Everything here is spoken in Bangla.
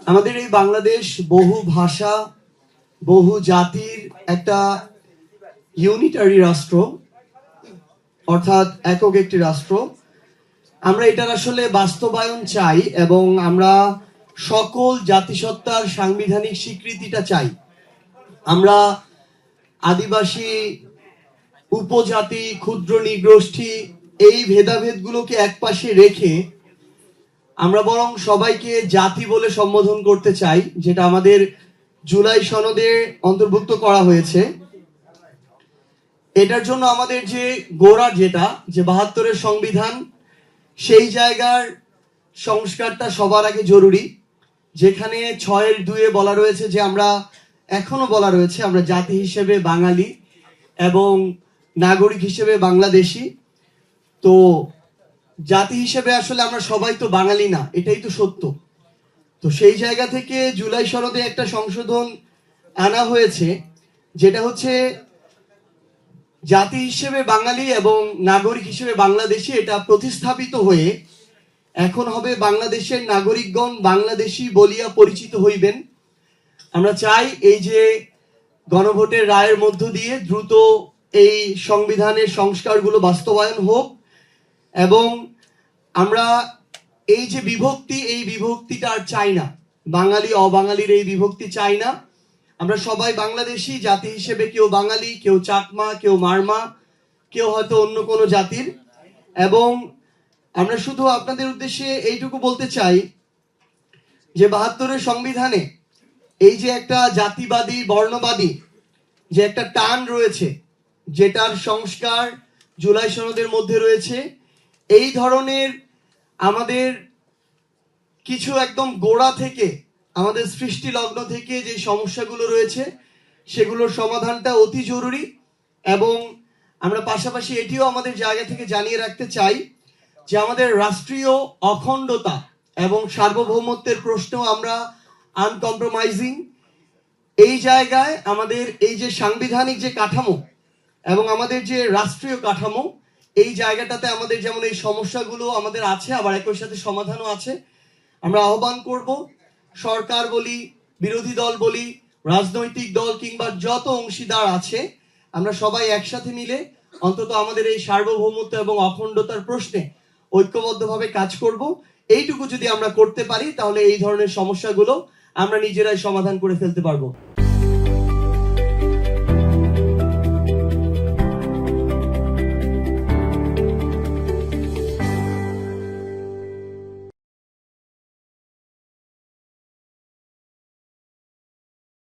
আমাদের এই বাংলাদেশ বহু ভাষা বহু জাতির একটা ইউনিটারি রাষ্ট্র, অর্থাৎ একক একটি রাষ্ট্র। আমরা এটার আসলে বাস্তবায়ন চাই এবং আমরা সকল জাতিসত্তার সাংবিধানিক স্বীকৃতিটা চাই। আমরা আদিবাসী, উপজাতি, ক্ষুদ্র নৃগোষ্ঠী এই ভেদাভেদগুলোকে একপাশে রেখে আমরা বরং সবাইকে জাতি বলে সম্বোধন করতে চাই, যেটা আমাদের জুলাই সনদে অন্তর্ভুক্ত করা হয়েছে। এটার জন্য আমাদের যে গোড়া, যেটা যে ৭২-এর সংবিধান, সেই জায়গার সংস্কারটা সবার আগে জরুরি। যেখানে ৬-এর ২-এ বলা রয়েছে যে আমরা এখনো বলা রয়েছে আমরা জাতি হিসেবে বাঙালি এবং নাগরিক হিসেবে বাংলাদেশি। তো জাতি হিসেবে আসলে আমরা সবাই তো বাঙালি না, এটাই তো সত্য। তো সেই জায়গা থেকে জুলাই সনদে একটা সংশোধন আনা হয়েছে, যেটা হচ্ছে জাতি হিসেবে বাঙালি এবং নাগরিক হিসেবে বাংলাদেশি, এটা প্রতিস্থাপিত হয়ে এখন হবে বাংলাদেশের নাগরিকগণ বাংলাদেশি বলিয়া পরিচিত হইবেন। আমরা চাই এই যে গণভোটের রায়ের মধ্য দিয়ে দ্রুত এই সংবিধানের সংস্কারগুলো বাস্তবায়ন হোক এবং আমরা এই যে বিভক্তি, এই বিভক্তিটা আর চাই না। বাঙালি অবাঙালির এই বিভক্তি চাই না। আমরা সবাই বাংলাদেশি, জাতি হিসেবে কেউ বাঙালি, কেউ চাকমা, কেউ মারমা, কেউ হয়তো অন্য কোনো জাতির। এবং আমরা শুধু আপনাদের উদ্দেশ্যে এইটুকু বলতে চাই যে ৭২-এর সংবিধানে এই যে একটা জাতিবাদী বর্ণবাদী যে একটা টান রয়েছে, যেটার সংস্কার জুলাই সনদের মধ্যে রয়েছে, এই ধরনের আমাদের কিছু একদম গোড়া থেকে, আমাদের সৃষ্টি লগ্ন থেকে যে সমস্যাগুলো রয়েছে সেগুলোর সমাধানটা অতি জরুরি। এবং আমরা পাশাপাশি এটিও আমাদের জায়গা থেকে জানিয়ে রাখতে চাই যে আমাদের রাষ্ট্রীয় অখণ্ডতা এবং সার্বভৌমত্বের প্রশ্নেও আমরা আনকম্প্রোমাইজিং। এই জায়গায় আমাদের এই যে সাংবিধানিক যে কাঠামো এবং আমাদের যে রাষ্ট্রীয় কাঠামো, এই জায়গাটাতে আমাদের যেমন এই সমস্যাগুলো আমাদের আছে, আবার একই সাথে সমাধানও আছে। আমরা আহ্বান করব সরকার বলি, বিরোধী দল বলি, রাজনৈতিক দল কিংবা যত অংশীদার আছে, আমরা সবাই একসাথে মিলে অন্তত আমাদের এই সার্বভৌমত্ব এবং অখণ্ডতার প্রশ্নে ঐক্যবদ্ধভাবে কাজ করব। এইটুকু যদি আমরা করতে পারি তাহলে এই ধরনের সমস্যাগুলো আমরা নিজেরাই সমাধান করে ফেলতে পারবো।